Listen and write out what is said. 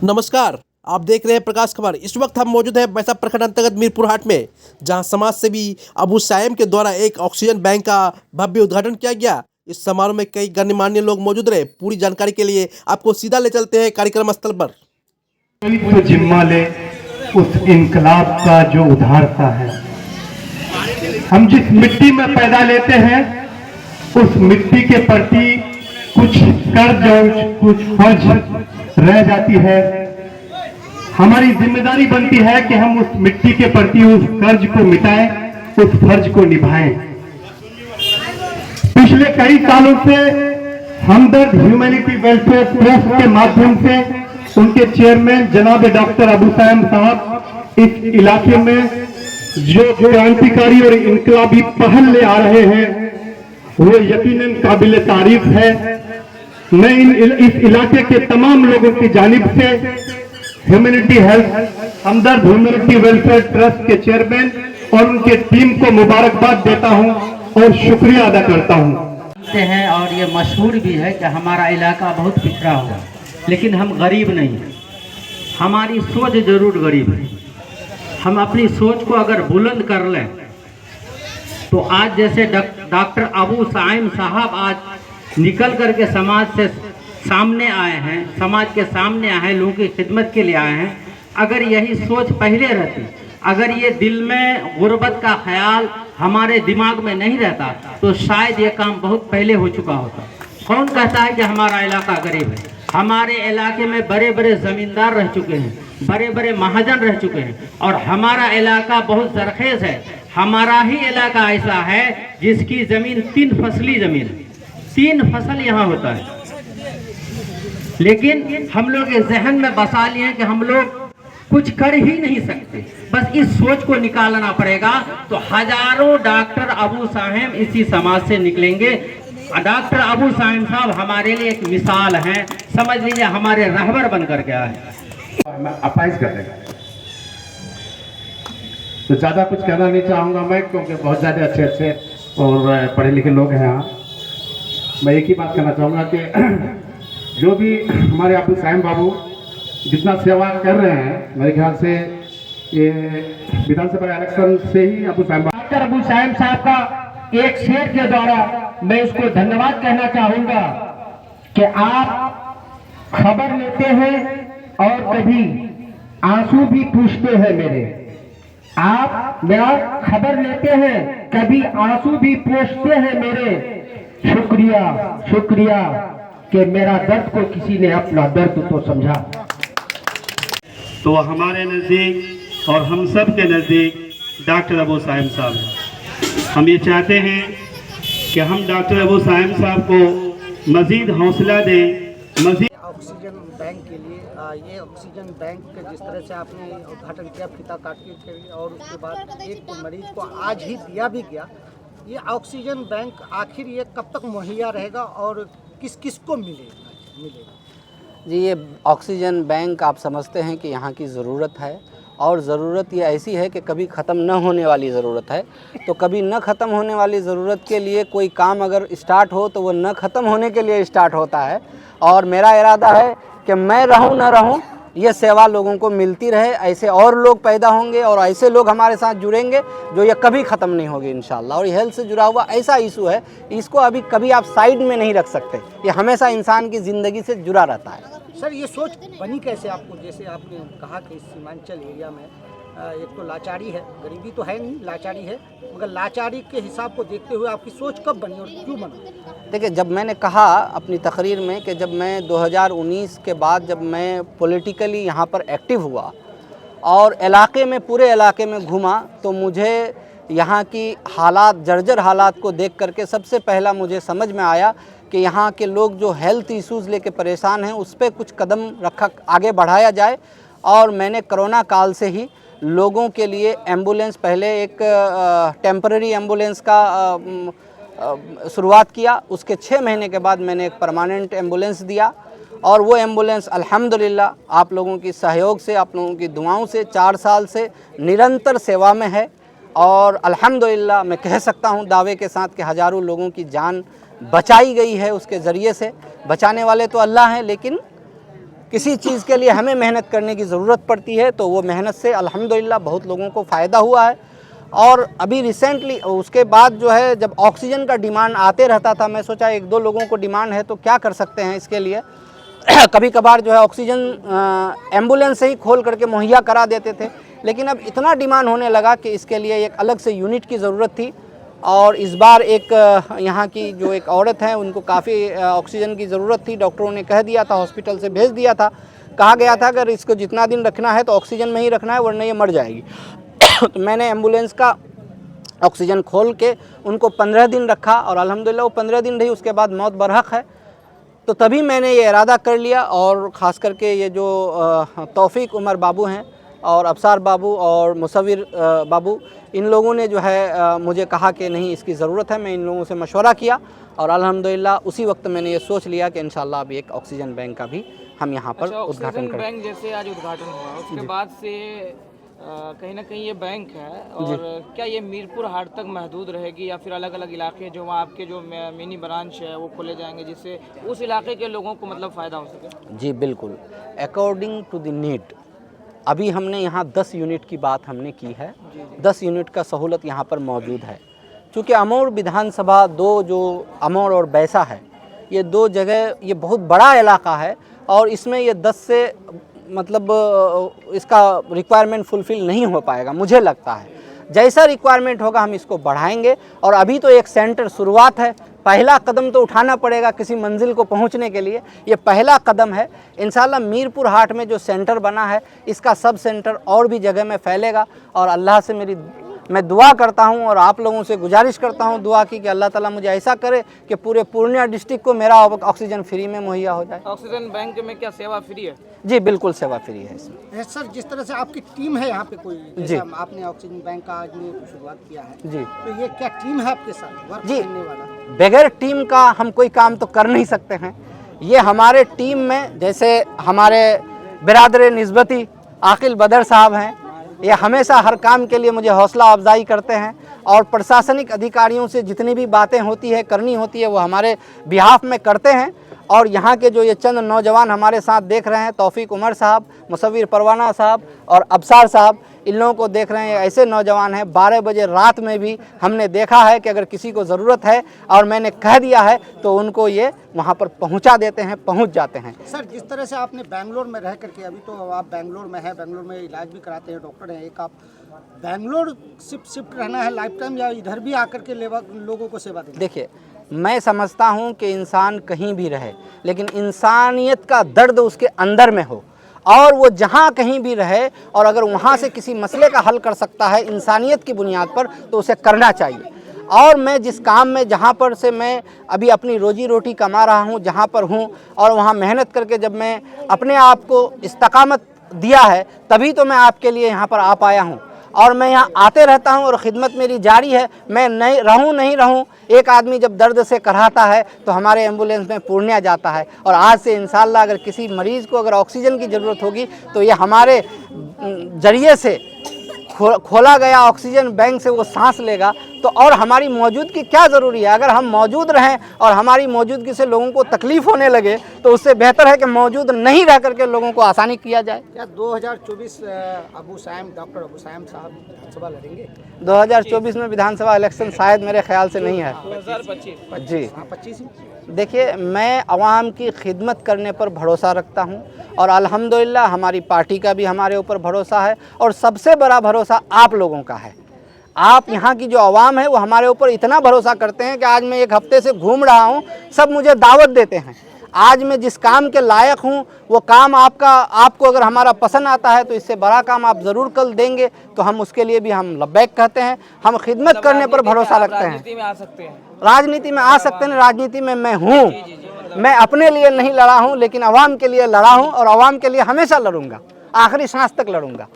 नमस्कार, आप देख रहे हैं प्रकाश खबर। इस वक्त हम मौजूद हैं बैसा प्रखंड अंतर्गत मीरपुर हाट में, जहां समाज सेवी अबू साइम के द्वारा एक ऑक्सीजन बैंक का भव्य उद्घाटन किया गया। इस समारोह में कई गणमान्य लोग मौजूद रहे। पूरी जानकारी के लिए आपको सीधा ले चलते हैं कार्यक्रम स्थल पर। तो जिम्मा ले उस इनकलाब का जो उधारता है। हम जिस मिट्टी में पैदा लेते हैं उस मिट्टी के प्रति कुछ कर्ज और कुछ फर्ज रह जाती है। हमारी जिम्मेदारी बनती है कि हम उस मिट्टी के प्रति उस कर्ज को मिटाएं, उस फर्ज को निभाएं। पिछले कई सालों से हमदर्द ह्यूमैनिटी वेलफेयर ट्रस्ट के माध्यम से उनके चेयरमैन जनाब डॉक्टर अबू साइम साहब इस इलाके में जो क्रांतिकारी और इनकलाबी पहल ले आ रहे हैं वो यकीनन काबिल तारीफ है। मैं इस इलाके के तमाम लोगों की जानिब से ह्यूमैनिटी हेल्थ हमदर्द ह्यूमैनिटी वेलफेयर ट्रस्ट के चेयरमैन और उनके टीम को मुबारकबाद देता हूं और शुक्रिया अदा करता हूं। हैं और ये मशहूर भी है कि हमारा इलाका बहुत पिछड़ा हुआ, लेकिन हम गरीब नहीं हैं। हमारी सोच जरूर गरीब है। हम अपनी सोच को अगर बुलंद कर लें तो आज जैसे डॉक्टर अबू साइम साहब आज निकल करके समाज से सामने आए हैं, समाज के सामने आए हैं, लोगों की खिदमत के लिए आए हैं। अगर यही सोच पहले रहती, अगर ये दिल में गुर्बत का ख्याल हमारे दिमाग में नहीं रहता तो शायद ये काम बहुत पहले हो चुका होता। कौन कहता है कि हमारा इलाका गरीब है? हमारे इलाके में बड़े बड़े ज़मींदार रह चुके हैं, बड़े बड़े महाजन रह चुके हैं और हमारा इलाका बहुत जरखेज़ है। हमारा ही इलाका ऐसा है जिसकी ज़मीन 3 फसली ज़मीन है, 3 फसल यहाँ होता है। लेकिन हम लोग ये जहन में बसा लिए हैं कि हम लोग कुछ कर ही नहीं सकते। बस इस सोच को निकालना पड़ेगा। तो हजारों डॉक्टर अबू साइम इसी समाज से निकलेंगे। डॉक्टर अबू साइम साहब हमारे लिए एक मिसाल हैं, समझ लीजिए हमारे रहबर बन कर के आए। मैं अपाइज कर देगा तो ज़्यादा कुछ कहना नहीं चाहूँगा मैं, क्योंकि बहुत ज़्यादा अच्छे और पढ़े लिखे लोग हैं यहाँ। मैं एक ही बात कहना चाहूँगा कि जो भी हमारे अबू साइम बाबू जितना सेवा कर रहे हैं, मेरे ख्याल से ये विधानसभा इलेक्शन से ही डॉक्टर अबू साइम साहब का एक शेर के द्वारा मैं उसको धन्यवाद कहना चाहूंगा कि आप खबर लेते हैं और कभी आंसू भी पूछते हैं मेरे। आप मेरा खबर लेते हैं, कभी आंसू भी पूछते हैं मेरे। शुक्रिया शुक्रिया कि मेरा दर्द को किसी ने अपना दर्द तो समझा। तो हमारे नज़दीक और हम सब के नज़दीक डॉक्टर अबू साइम साहब हैं। हम ये चाहते हैं कि हम डॉक्टर अबू साइम साहब को मज़ीद हौसला दें, मज़ीद ऑक्सीजन बैंक के लिए ये ऑक्सीजन बैंक जिस तरह से आपने उद्घाटन किया फीता काट के और उसके बाद एक मरीज को आज ही दिया भी गया, ये ऑक्सीजन बैंक आखिर ये कब तक मुहैया रहेगा और किस किस को मिलेगा? जी, ये ऑक्सीजन बैंक आप समझते हैं कि यहाँ की ज़रूरत है और ज़रूरत ये ऐसी है कि कभी ख़त्म न होने वाली ज़रूरत है। तो कभी न ख़त्म होने वाली ज़रूरत के लिए कोई काम अगर स्टार्ट हो तो वो न ख़त्म होने के लिए स्टार्ट होता है। और मेरा इरादा है कि मैं रहूं न रहूं, ये सेवा लोगों को मिलती रहे। ऐसे और लोग पैदा होंगे और ऐसे लोग हमारे साथ जुड़ेंगे जो ये कभी ख़त्म नहीं होगी इंशाल्लाह। और हेल्थ से जुड़ा हुआ ऐसा इशू है, इसको अभी कभी आप साइड में नहीं रख सकते। ये हमेशा इंसान की ज़िंदगी से जुड़ा रहता है। सर, ये सोच बनी कैसे आपको? जैसे आपने कहा कि इस सीमांचल एरिया में एक तो लाचारी है, गरीबी तो है नहीं, लाचारी है, मगर लाचारी के हिसाब को देखते हुए आपकी सोच कब बनी और क्यों बना? देखिए, जब मैंने कहा अपनी तकरीर में कि जब मैं 2019 के बाद जब मैं पॉलिटिकली यहाँ पर एक्टिव हुआ और इलाके में पूरे इलाके में घूमा, तो मुझे यहाँ की हालात, जर्जर हालात को देख करके सबसे पहला मुझे समझ में आया कि यहाँ के लोग जो हेल्थ इश्यूज़ लेके परेशान हैं उस पर कुछ कदम आगे बढ़ाया जाए। और मैंने कोरोना काल से ही लोगों के लिए एम्बुलेंस, पहले एक टेम्पररी एम्बुलेंस का शुरुआत किया। उसके 6 महीने के बाद मैंने एक परमानेंट एम्बुलेंस दिया और वो एम्बुलेंस अल्हम्दुलिल्लाह आप लोगों की सहयोग से, आप लोगों की दुआओं से 4 साल से निरंतर सेवा में है। और अल्हम्दुलिल्लाह मैं कह सकता हूँ दावे के साथ कि हज़ारों लोगों की जान बचाई गई है उसके ज़रिए से। बचाने वाले तो अल्लाह हैं, लेकिन किसी चीज़ के लिए हमें मेहनत करने की ज़रूरत पड़ती है तो वो मेहनत से अल्हम्दुलिल्लाह बहुत लोगों को फ़ायदा हुआ है। और अभी रिसेंटली उसके बाद जो है जब ऑक्सीजन का डिमांड आते रहता था, मैं सोचा एक दो लोगों को डिमांड है तो क्या कर सकते हैं इसके लिए कभी कभार जो है ऑक्सीजन एम्बुलेंस से ही खोल करके मुहैया करा देते थे, लेकिन अब इतना डिमांड होने लगा कि इसके लिए एक अलग से यूनिट की ज़रूरत थी। और इस बार एक यहाँ की जो एक औरत है उनको काफ़ी ऑक्सीजन की ज़रूरत थी। डॉक्टरों ने कह दिया था, हॉस्पिटल से भेज दिया था, कहा गया था अगर इसको जितना दिन रखना है तो ऑक्सीजन में ही रखना है वरना ये मर जाएगी। तो मैंने एम्बुलेंस का ऑक्सीजन खोल के उनको 15 दिन रखा और अल्हम्दुलिल्लाह वो 15 दिन रही, उसके बाद मौत बरहक है। तो तभी मैंने ये इरादा कर लिया और ख़ास करके ये जो तौफीक उमर बाबू हैं और अबसार बाबू और मुसव्विर बाबू, इन लोगों ने जो है मुझे कहा कि नहीं इसकी ज़रूरत है। मैं इन लोगों से मशवरा किया और अल्हम्दुलिल्लाह उसी वक्त मैंने ये सोच लिया कि इंशाल्लाह अभी एक ऑक्सीजन बैंक का भी हम यहाँ पर उद्घाटन करें। बैंक जैसे आज उद्घाटन हुआ उसके बाद से कहीं ना कहीं ये बैंक है और क्या ये मीरपुर हाट तक महदूद रहेगी या फिर अलग अलग इलाके जो वहाँ आपके जो मिनी ब्रांच है वो खोले जाएंगे जिससे उस इलाके के लोगों को मतलब फ़ायदा हो सके? जी बिल्कुल, अकॉर्डिंग टू द नीड अभी हमने यहाँ 10 यूनिट की बात हमने की है। 10 यूनिट का सहूलत यहाँ पर मौजूद है। चूँकि अमौर विधानसभा दो जो अमौर और बैसा है, ये दो जगह ये बहुत बड़ा इलाका है और इसमें ये 10 से मतलब इसका रिक्वायरमेंट फुलफ़िल नहीं हो पाएगा। मुझे लगता है जैसा रिक्वायरमेंट होगा हम इसको बढ़ाएंगे। और अभी तो एक सेंटर शुरुआत है, पहला कदम तो उठाना पड़ेगा किसी मंजिल को पहुंचने के लिए, ये पहला कदम है। इंशाल्लाह मीरपुर हाट में जो सेंटर बना है इसका सब सेंटर और भी जगह में फैलेगा। और अल्लाह से मैं दुआ करता हूं और आप लोगों से गुजारिश करता हूं दुआ की कि अल्लाह ताला मुझे ऐसा करे कि पूरे पूर्णिया डिस्ट्रिक्ट को मेरा ऑक्सीजन फ्री में मुहैया हो जाए। ऑक्सीजन बैंक में क्या सेवा फ्री है? जी बिल्कुल सेवा फ्री है इसमें। सर, जिस तरह से आपकी टीम है यहाँ पे कोई, जी आपने ऑक्सीजन बैंक का आज में शुरुआत किया है जी, तो ये क्या टीम है आपके साथ वर्क करने वाला? बगैर टीम का हम कोई काम तो कर नहीं सकते हैं। ये हमारे टीम में जैसे हमारे बिरादर निस्बती आकिल बदर साहब हैं, ये हमेशा हर काम के लिए मुझे हौसला अफजाई करते हैं और प्रशासनिक अधिकारियों से जितनी भी बातें होती है करनी होती है वो हमारे बिहाफ में करते हैं। और यहाँ के जो ये चंद नौजवान हमारे साथ देख रहे हैं, तौफीक उमर साहब, मुसव्विर परवाना साहब और अबसार साहब, इन लोगों को देख रहे हैं। ऐसे नौजवान हैं 12 बजे रात में भी हमने देखा है कि अगर किसी को ज़रूरत है और मैंने कह दिया है तो उनको ये वहाँ पर पहुँचा देते हैं, पहुँच जाते हैं। सर, जिस तरह से आपने बेंगलोर में रह करके, अभी तो आप बेंगलोर में हैं, बेंगलोर में इलाज भी कराते हैं, डॉक्टर हैं, एक आप बेंगलोर शिफ्ट रहना है लाइफ टाइम या इधर भी आकर के लोगों को सेवा दें? देखिए, मैं समझता हूँ कि इंसान कहीं भी रहे लेकिन इंसानियत का दर्द उसके अंदर में हो और वो जहाँ कहीं भी रहे और अगर वहाँ से किसी मसले का हल कर सकता है इंसानियत की बुनियाद पर तो उसे करना चाहिए। और मैं जिस काम में जहाँ पर से मैं अभी अपनी रोजी रोटी कमा रहा हूँ, जहाँ पर हूँ और वहाँ मेहनत करके जब मैं अपने आप को इस्तकामत दिया है तभी तो मैं आपके लिए यहाँ पर आ पाया हूँ और मैं यहाँ आते रहता हूँ और ख़िदमत मेरी जारी है। मैं नहीं रहूँ, एक आदमी जब दर्द से कराता है तो हमारे एम्बुलेंस में पूर्णिया जाता है। और आज से इंशाल्लाह अगर किसी मरीज़ को अगर ऑक्सीजन की ज़रूरत होगी तो ये हमारे ज़रिए से खोला गया ऑक्सीजन बैंक से वो सांस लेगा। तो और हमारी मौजूदगी क्या ज़रूरी है? अगर हम मौजूद रहें और हमारी मौजूदगी से लोगों को तकलीफ़ होने लगे तो उससे बेहतर है कि मौजूद नहीं रह करके लोगों को आसानी किया जाए। क्या 2024 डॉक्टर अबू सायम साहब विधानसभा लड़ेंगे? 2024 में विधानसभा इलेक्शन शायद मेरे ख्याल से नहीं है। 2025 जी 25। देखिए, मैं आवाम की खिदमत करने पर भरोसा रखता हूं और अल्हम्दुलिल्लाह हमारी पार्टी का भी हमारे ऊपर भरोसा है और सबसे बड़ा भरोसा आप लोगों का है। आप यहाँ की जो आवाम है वो हमारे ऊपर इतना भरोसा करते हैं कि आज मैं 1 हफ्ते से घूम रहा हूँ, सब मुझे दावत देते हैं। आज मैं जिस काम के लायक हूँ वो काम आपको अगर हमारा पसंद आता है तो इससे बड़ा काम आप ज़रूर कल देंगे तो हम उसके लिए भी हम लब्बैक कहते हैं। हम खिदमत करने पर भरोसा रखते हैं। राजनीति में आ सकते हैं, राजनीति में आ सकते हैं, राजनीति में मैं हूँ। मैं अपने लिए नहीं लड़ा हूँ लेकिन आवाम के लिए लड़ा हूँ और आवाम के लिए हमेशा लड़ूंगा, आखिरी सांस तक लड़ूंगा।